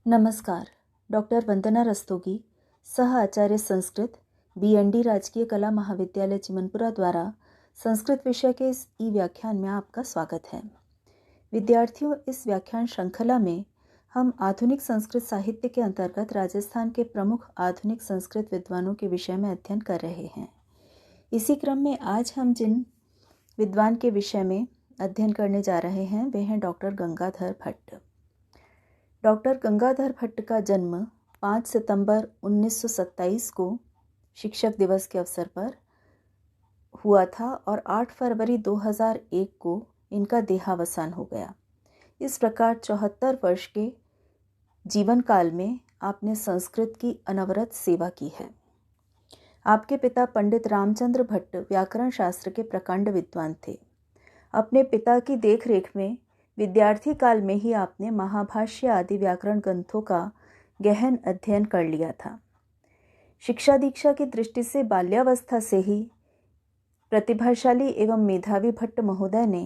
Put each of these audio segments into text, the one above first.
नमस्कार। डॉक्टर वंदना रस्तोगी, सह आचार्य संस्कृत, BND राजकीय कला महाविद्यालय चिमनपुरा द्वारा संस्कृत विषय के इस व्याख्यान में आपका स्वागत है। विद्यार्थियों, इस व्याख्यान श्रृंखला में हम आधुनिक संस्कृत साहित्य के अंतर्गत राजस्थान के प्रमुख आधुनिक संस्कृत विद्वानों के विषय में अध्ययन कर रहे हैं। इसी क्रम में आज हम जिन विद्वान के विषय में अध्ययन करने जा रहे हैं वे हैं डॉक्टर गंगाधर भट्ट। डॉक्टर गंगाधर भट्ट का जन्म 5 सितंबर 1927 को शिक्षक दिवस के अवसर पर हुआ था और 8 फरवरी 2001 को इनका देहावसान हो गया। इस प्रकार 74 वर्ष के जीवन काल में आपने संस्कृत की अनवरत सेवा की है। आपके पिता पंडित रामचंद्र भट्ट व्याकरण शास्त्र के प्रकांड विद्वान थे। अपने पिता की देखरेख में विद्यार्थी काल में ही आपने महाभाष्य आदि व्याकरण ग्रंथों का गहन अध्ययन कर लिया था। शिक्षा दीक्षा की दृष्टि से बाल्यावस्था से ही प्रतिभाशाली एवं मेधावी भट्ट महोदय ने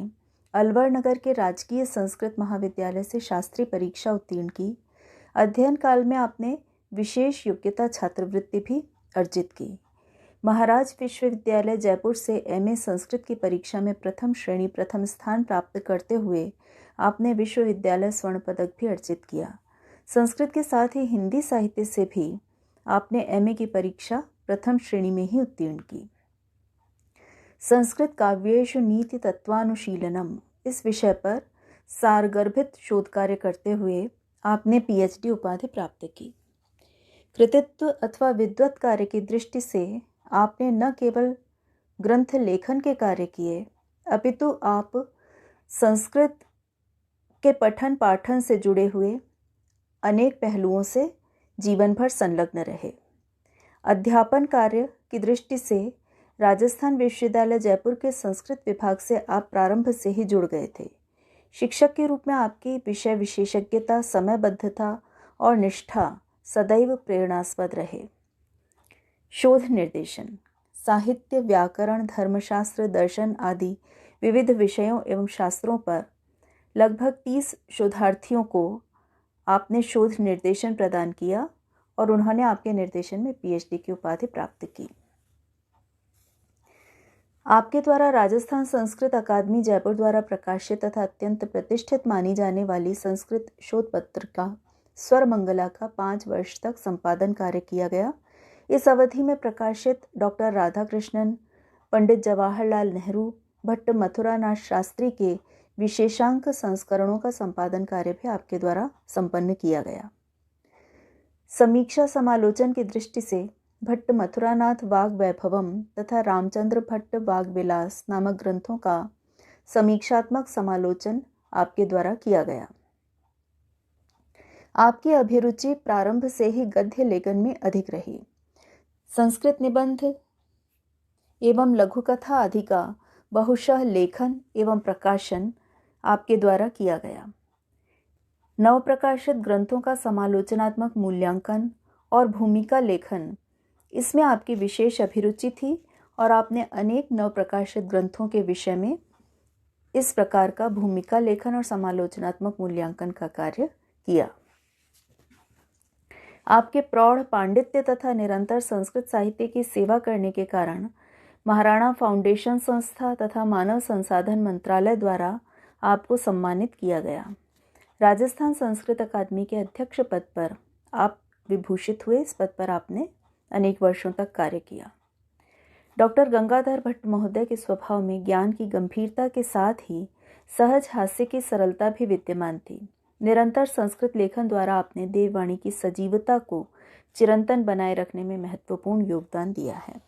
अलवर नगर के राजकीय संस्कृत महाविद्यालय से शास्त्री परीक्षा उत्तीर्ण की। अध्ययन काल में आपने विशेष योग्यता छात्रवृत्ति भी अर्जित की। महाराज विश्वविद्यालय जयपुर से MA संस्कृत की परीक्षा में प्रथम श्रेणी प्रथम स्थान प्राप्त करते हुए आपने विश्वविद्यालय स्वर्ण पदक भी अर्जित किया। संस्कृत के साथ ही हिंदी साहित्य से भी आपने MA की परीक्षा प्रथम श्रेणी में ही उत्तीर्ण की। संस्कृत काव्येषु नीति तत्वानुशीलनम इस विषय पर सारगर्भित शोध कार्य करते हुए आपने PhD उपाधि प्राप्त की। कृतित्व अथवा विद्वत कार्य की दृष्टि से आपने न केवल ग्रंथ लेखन के कार्य किए अपितु आप संस्कृत के पठन पाठन से जुड़े हुए अनेक पहलुओं से जीवन भर संलग्न रहे। अध्यापन कार्य की दृष्टि से राजस्थान विश्वविद्यालय जयपुर के संस्कृत विभाग से आप प्रारंभ से ही जुड़ गए थे। शिक्षक के रूप में आपकी विषय विशेषज्ञता, समयबद्धता और निष्ठा सदैव प्रेरणास्पद रहे। शोध निर्देशन, साहित्य, व्याकरण, धर्मशास्त्र, दर्शन आदि विविध विषयों एवं शास्त्रों पर लगभग 30 शोधार्थियों को आपने शोध निर्देशन प्रदान किया और उन्होंने आपके निर्देशन में PhD की उपाधि प्राप्त की। आपके द्वारा राजस्थान संस्कृत अकादमी जयपुर द्वारा प्रकाशित तथा अत्यंत प्रतिष्ठित मानी जाने वाली संस्कृत शोध पत्रिका स्वर मंगला का 5 वर्ष तक संपादन कार्य किया गया। इस अवधि में प्रकाशित डॉक्टर राधाकृष्णन, पंडित जवाहरलाल नेहरू, भट्ट मथुरानाथ शास्त्री के विशेषांक संस्करणों का संपादन कार्य भी आपके द्वारा संपन्न किया गया। समीक्षा समालोचन की दृष्टि से भट्ट मथुरानाथ वाग वैभवम तथा रामचंद्र भट्ट वाग विलास नामक ग्रंथों का समीक्षात्मक समालोचन आपके द्वारा किया गया। आपकी अभिरुचि प्रारंभ से ही गद्य लेखन में अधिक रही। संस्कृत निबंध एवं लघुकथा आदि का बहुशः लेखन एवं प्रकाशन आपके द्वारा किया गया। नवप्रकाशित ग्रंथों का समालोचनात्मक मूल्यांकन और भूमिका लेखन, इसमें आपकी विशेष अभिरुचि थी और आपने अनेक नवप्रकाशित ग्रंथों के विषय में इस प्रकार का भूमिका लेखन और समालोचनात्मक मूल्यांकन का कार्य किया। आपके प्रौढ़ पांडित्य तथा निरंतर संस्कृत साहित्य की सेवा करने के कारण महाराणा फाउंडेशन संस्था तथा मानव संसाधन मंत्रालय द्वारा आपको सम्मानित किया गया। राजस्थान संस्कृत अकादमी के अध्यक्ष पद पर आप विभूषित हुए। इस पद पर आपने अनेक वर्षों तक कार्य किया। डॉक्टर गंगाधर भट्ट महोदय के स्वभाव में ज्ञान की गंभीरता के साथ ही सहज हास्य की सरलता भी विद्यमान थी। निरंतर संस्कृत लेखन द्वारा आपने देववाणी की सजीवता को चिरंतन बनाए रखने में महत्वपूर्ण योगदान दिया है।